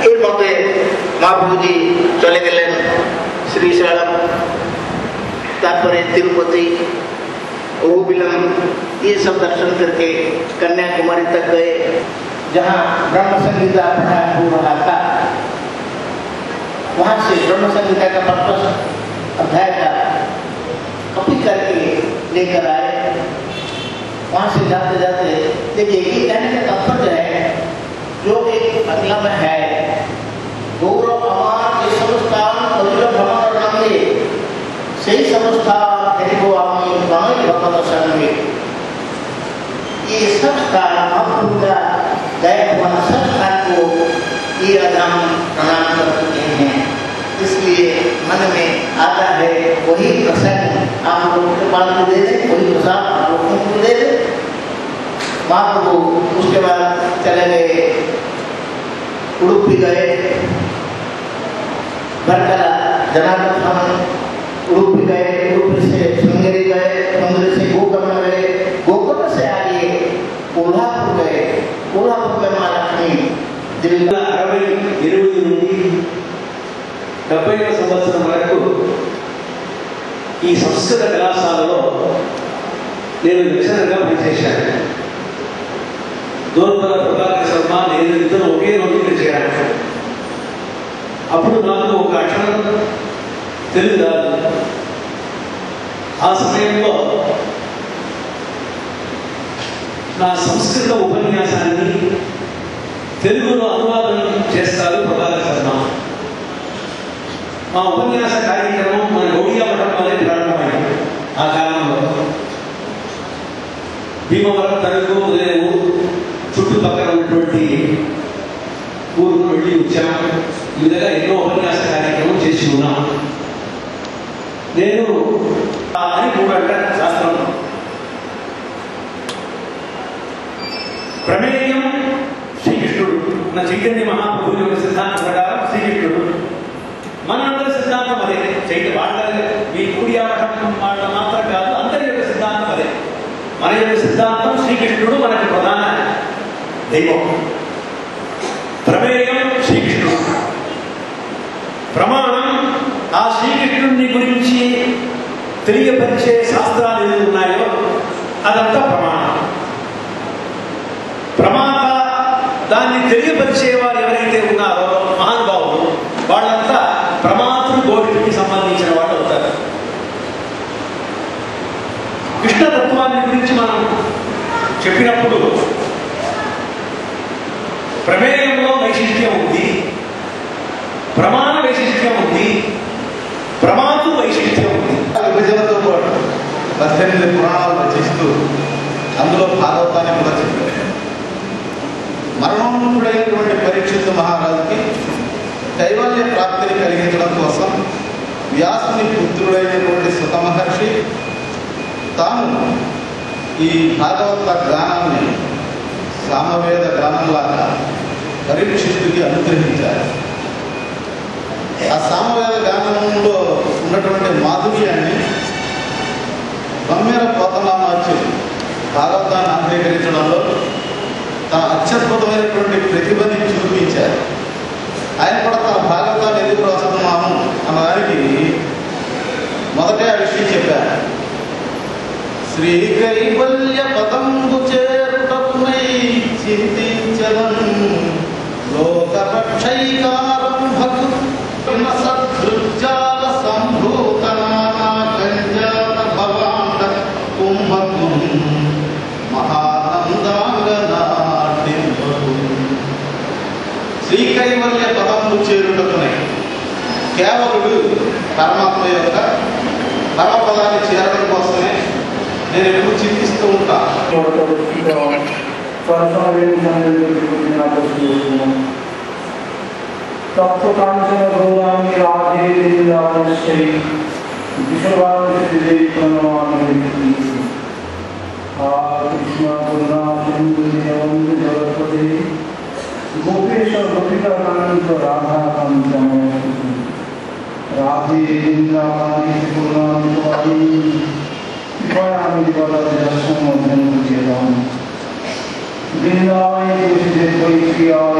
এর মধ্যে মহাপ্রভুজি চলে গেলেন শ্রীশৈলম, तारपरे तिरुपति, ओबिलम, ये सब दर्शन करके कन्याकुमारी तक गए, जहाँ ब्रह्म संहिता पाठ हो रहा था। वहाँ से ब्रह्म संहिता का 55 अध्याय का कॉपी करके लेकर आए। वहाँ से जाते जाते देखिए कि कहने का तात्पर्य है, जो एक अगला में है गौरव अमार के संस्थान अविरल भ्रमण नामे सही संस्थान को आमी बाई भगवत शरण में ये सब स्थान महाप्रभु का गए हुआ सब स्थान को ये आज हम प्रणाम कर चुके हैं। इसलिए मन में आता है वही प्रसंग आप लोगों के पास को दे दें, वही प्रसाद आप लोगों को दे दें। महाप्रभु उसके बाद चले गए, उडुपी गए, भरकला जनार्दन उडुपी गए, उडुपी से श्रृंगेरी गए, श्रृंगेरी से गोकर्ण गए, गोकर्ण से आगे कोल्हापुर गए, कोल्हापुर में मां लक्ष्मी జిల్లా 60-20 నుండి 70వ సంవత్సరం వరకు ఈ సంస్కృత కళాశాలలో నేను లెక్చరర్గా పనిచేశాను. దూరపల ప్రభాకర్ శర్మ నేను ఇద్దరు ఒకే రోజు చేరాను. అప్పుడు నాకు ఒక అక్షరం తెలుగు రాదు. ఆ సమయంలో నా సంస్కృత ఉపన్యాసాన్ని తెలుగులో అనువాదం చేస్తారు ప్రభాకర్ శర్మ. మా ఉపన్యాస కార్యక్రమం మన గౌడియా మఠం వల్లే ప్రారంభమైంది. ఆ కాలంలో భీమవరం, తణుకు, ఉదయం చుట్టుపక్కల ఉన్నటువంటి ఊరుకు వెళ్ళి వచ్చాము. ఈ విధంగా ఎన్నో ఉపన్యాస కార్యక్రమం చేసి ఉన్నాం. నేను అని మూడంట శాస్త్రం ప్రమేయం శ్రీకృష్ణుడు, నా చైతన్య మహాప్రభువు యొక్క సిద్ధాంతం ప్రకారం శ్రీకృష్ణుడు. మనందరి సిద్ధాంతం అదే. వాళ్ళ మీ కూడియా మఠం వాళ్ళ మాత్రం కాదు, అందరి యొక్క సిద్ధాంతం అదే. మన యొక్క సిద్ధాంతం శ్రీకృష్ణుడు మనకు ప్రధాన దైవం. ప్రమేయం శ్రీకృష్ణుడు, ప్రమాణం ఆ శ్రీకృష్ణుడిని గురించి తెలియపరిచే శాస్త్రాలు ఏవి ఉన్నాయో అదంతా ప్రమాణం. ప్రమాత దాన్ని తెలియపరిచేవారు ఎవరైతే ఉన్నారో మహానుభావులు, వాళ్ళంతా ప్రమాతృ గోష్ఠికి సంబంధించిన వాళ్ళు అవుతారు. కృష్ణతత్వాన్ని గురించి మనం చెప్పినప్పుడు ప్రమేయంలో వైశిష్ట్యం ఉంది, ప్రమాణ వైశిష్ట్యం ఉంది, ప్రమాతృ వైశిష్ట్యం ఉంది. విభజనతో పాటు 18 పురాణాలు రచిస్తూ అందులో భాగవతాన్ని కూడా చెప్పారు. మరణోన్ముఖుడైనటువంటి పరీక్షిత్ మహారాజుకి కైవల్య ప్రాప్తిని కలిగించడం కోసం వ్యాసుని పుత్రుడైనటువంటి సుత మహర్షి తాను ఈ భాగవత గానాన్ని సామవేద గానంలాగా పరీక్షిత్తుకి అనుగ్రహించారు. ఆ సామవేద గానంలో ఉన్నటువంటి మాధుర్యాన్ని బమ్మెర పోతనామాచ్యులు భాగవతాన్ని అంగీకరించడంలో తన అత్యద్భుతమైనటువంటి ప్రతిభని చూపించారు. ఆయన కూడా తన భాగవతాన్ని ఎందుకు రాస్తున్నాము అన్నదానికి మొదటే ఆ విషయం చెప్పారు. శ్రీ కైవల్య పదంబు చేరుటకునై చింతించదన్ లోకరక్షైకారం భక్తున సదృజాల సంభూతనానా గంజాన భవాండ కుంభకు మహానందాంగనాటింపకు. శ్రీ కైవల్య పదంబు చేరుటకునై కేవలుడు పరమాత్మ యొక్క పరమపదాన్ని చేరడం కోసమే నేను ఎప్పుడు చింతిస్తూ ఉంటాను. तत्वकांचन गौरांगी राधे वृंदावनश्री विश्ववासी प्रणमामि कृष्ण करुणा सिंधु दीनबंधु जगत्पते गोपेश गोपिकाकांत राधा कांत राधे वृंदावनी पूर्णांतवाणी कृपयामि वरदर्शनं मध्यम वृंदावन तुलसी प्रियाय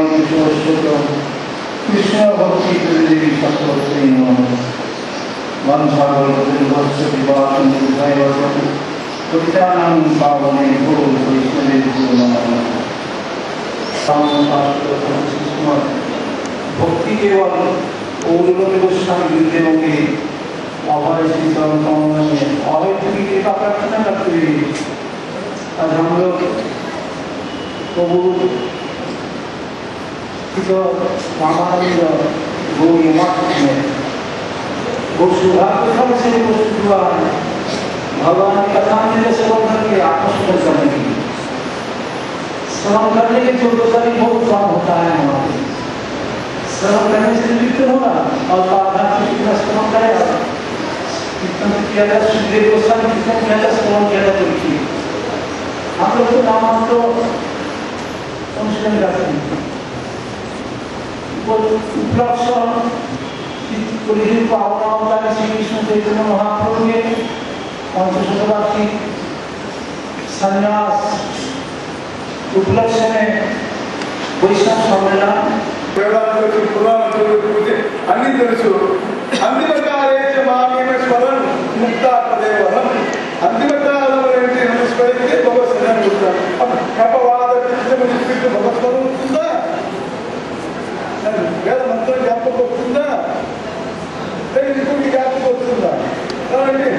कृष्ण भक्ति देवी सत्वते वंशावल्लभस्य विवाहं कवितानां पावने गुरु वैष्णवेभ्यो नमः। भक्ति केवल गौरव गोस्वामी गुरुदेव के अभय शीतल कमल में अभय की कृपा प्रार्थना करते हुए आज हम लोग प्रभु रामानंद गौरी मठ में बहुत सौभाग्यक्रम से उपस्थित हुआ भगवान की कथा में श्रवण करके आत्मशुद्ध करने की श्रवण करने के छोटे बहुत काम होता है वहाँ पे श्रवण करने से कीर्तन होगा और आध्यात्मिक श्रवण करेगा कीर्तन किया जाए सुखदेव गोस्वामी कीर्तन किया जाए श्रवण किया जाए तो लिखिए हम लोग तो नाम तो संशोधन करते हैं उपलक्ष्य पावना होता है श्री कृष्ण चैतन्य महाप्रभु के 500 संन्यास उपलक्ष्य में वैष्णव सम्मेलन అన్ని తెలుసు అంతిమ కాలేజీ మామేమ స్మరణ ముక్తాపదేవరం అంతిమ కాలం ఏంటి స్మరిస్తే భగవత్ శరణం ఉంటాడు కపవాద చిత్తమునిపిట్టు భగవత్ స్మరణ ఉంటుందా వేద మంత్రం జ్ఞాపకం వస్తుందా ఇంకోటి జ్ఞాపకం వస్తుందా కాబట్టి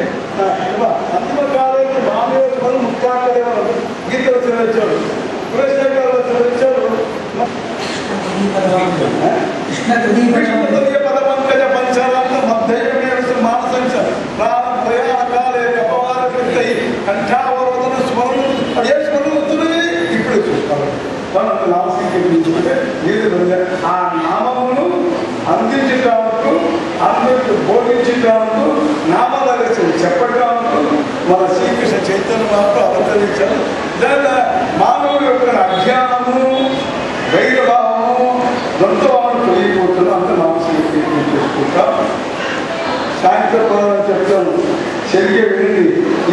అంతిమ కాలేజీ మామేమ స్మరణ ముక్తాపదేవరం గీతలు చదివించాడు పురేశ్వర చదివించాడు పదపంకజ పంచారాంత మధ్యమే మానసంచ ప్రాణ ప్రయాణ కాలే కపవార కృతై కంఠావరోధన స్మరణ ఏ స్మరణ వస్తున్నది ఇప్పుడే చూసుకోవాలి నామసింకి చూసుకుంటే ఆ నామమును అందించడానికి అందరికి బోధించడానికి నామాల చెప్పడానికి మన శ్రీకృష్ణ చైతన్య మాత్రం అవతరించారు దాని మానవుడి యొక్క అజ్ఞానము వైరభావము దొంతభావం తొలగిపోతుంది అంత నామసింకి చేసుకుంటాం సాయంత్రం చెప్తాను సరిగ్గా వినండి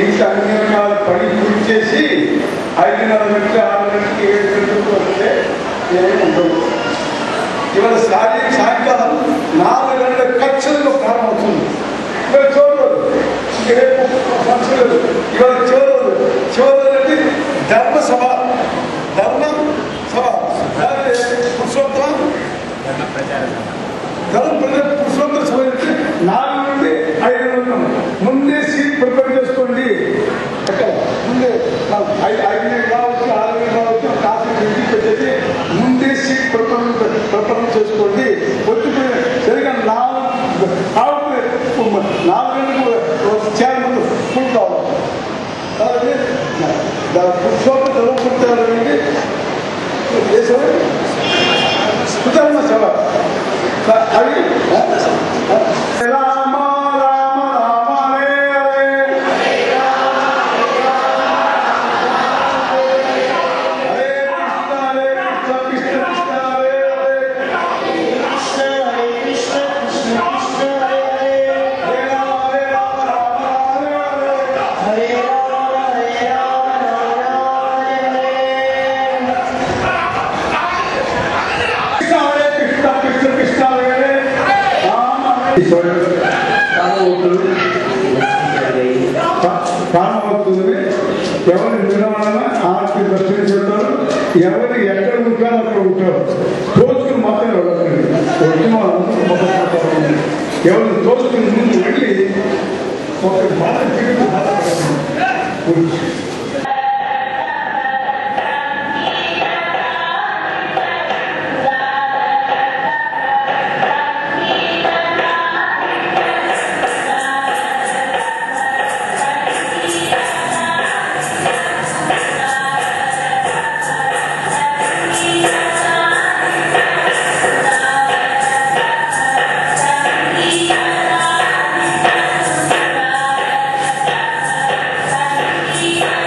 ఇంకా అన్ని రకాల పని పూర్తి చేసి 5:30 గంటలు 6 గంటలకి 7 గంటలకు వస్తే ఏమీ ఉండవు ఇవాళ సాయంకాలం 4 గంటల ఖర్చులకు ప్రారంభమవుతుంది ఇవాళ చూడలేదు రేపు సంస్కృతి ఇవాళ చివరి ధర్మ సభ పురుషోత్తమ పురుషోత్తమ సభ 4 నుండి 5 గంటలు ముందే సీట్ ప్రిపేర్ చేసుకోండి ముందే 5 కావచ్చు 6 కావచ్చు కాసు ఇంటికి పెట్టేసి ముందే సీట్ ప్రిపేర్ చేసుకోండి వచ్చి సరిగా 4 గంటలకు చైర్మన్ ఫుల్ కావాలి కాబట్టి పురుషోత్తమ చదువుకుంటారండి కుటుంబ సభ అవి రామ రామ రామ హరే హరే హరే కృష్ణ కృష్ణ కృష్ణ హరే హరే కృష్ణ కృష్ణ కృష్ణ హరే హరే రామ రామ హరే హరే హరే ప్రాణమవుతుంది ఎవరి నిర్మాణ ఆర్తి దర్శనం చేస్తారు ఎవరు ఎక్కడ ఉంటారో అక్కడ ఉంటారు తోచుకుని మాత్రం వెళ్ళకండి ఎవరు తోచుకుని ముందు వెళ్ళి ఒక మాట Yeah.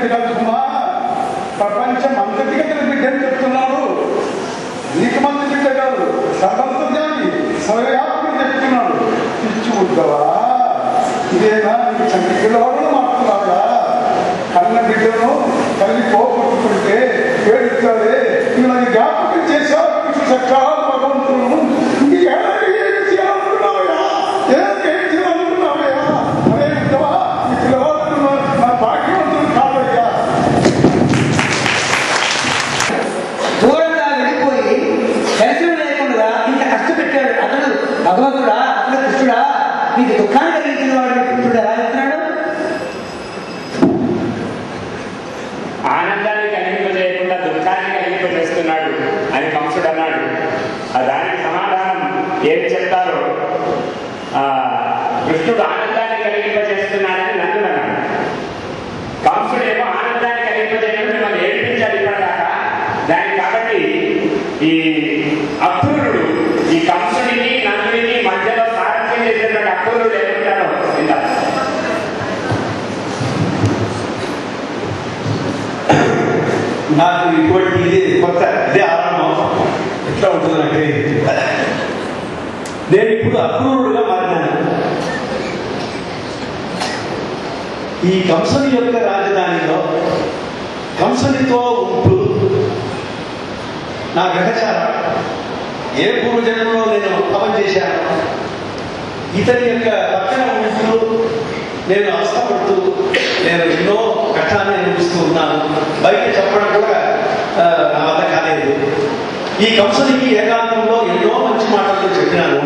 బిడ్డ కాదు సుమా, ప్రపంచం అంతటికి అతని బిడ్డ అని చెప్తున్నాడు. నీకు మంది బిడ్డ కాదు, సర్వంతర్యాన్ని సర్వవ్యాప్తిని చెప్తున్నాడు. పిచ్చి ఉద్దవా, ఇదేనా నీ చంటి పిల్లవాడు మాట్లాడా? కన్న బిడ్డను తల్లి పోగొట్టుకుంటే ఏడుస్తాడే, ఇవి నాకు జ్ఞాపకం చేశావు చక్రాలు భగవంతుడు. ఇంక ఏం చేయాలనుకున్నావయ్యా, ఏం చేయాలనుకున్నావయ్యా? అదే ఉద్దవా, ఈ పిల్లవాడు నా భాగ్యవంతుడు కావయ్యా. దూరంగా వెళ్ళిపోయి దర్శనం లేకుండా ఇంత కష్టపెట్టాడు అతడు భగవంతుడా, అతడు కృష్ణుడా, నీకు దుఃఖాన్ని కలిగించిన వాడు కృష్ణుడు ఎలా చెప్తున్నాడు? ఆనందాన్ని కలిగింపజేయకుండా దుఃఖాన్ని కలిగింపజేస్తున్నాడు అని కంసుడు అన్నాడు. దానికి సమాధానం ఏమి చెప్తారో, కృష్ణుడు ఆనందాన్ని కలిగింపజేస్తున్నాడని నందుడు అన్నాడు. కంసుడేమో ఆనందాన్ని కలిగింపజేయడం మిమ్మల్ని ఏడిపించాలి ఇప్పటిదాకా. దానికి కాబట్టి ఈ అక్రూరుడు ఈ కంసుడిని నందుడిని మధ్యలో సారథ్యం చేసినటువంటి అక్రూరుడు ఏమంటాడో ఇంత నాకు ఇటువంటి ఇది కొత్త, ఇదే ఆరంభం. ఎట్లా ఉంటుంది నాకు నేను ఇప్పుడు అక్రూరుడుగా మారినాను. ఈ కంసుని యొక్క రాజధానిలో కంసునితో ఉంటూ నా గ్రహచారం ఏ పూర్వజన్మలో నేను తపం చేశాను, ఇతని యొక్క పక్కన ఉంటూ నేను అవస్థపడుతూ నేను ఎన్నో కష్టాన్ని అనిపిస్తూ ఉన్నాను. బయట చెప్పడం కూడా నా వద్ద కాలేదు. ఈ కంసునికి ఏకాంతంలో ఎన్నో మంచి మాటలు చెప్పినాను,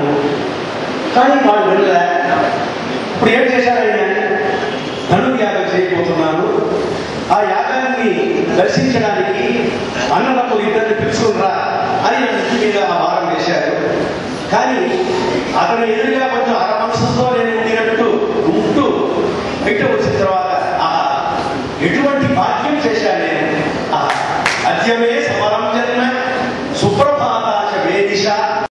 కానీ వాడు వెళ్ళలే. ఇప్పుడు ఏం చేశారైనా ధనుర్యాగం చేయబోతున్నాను. ఆ యాగాన్ని దర్శించడానికి అన్నదమ్ములు ఇద్దరిని పిలుచుకునిరా అని ఇంటి మీద ఆ భారం వేశారు. కానీ అతని ఎదురుగా కొంచెం అరవంశంతో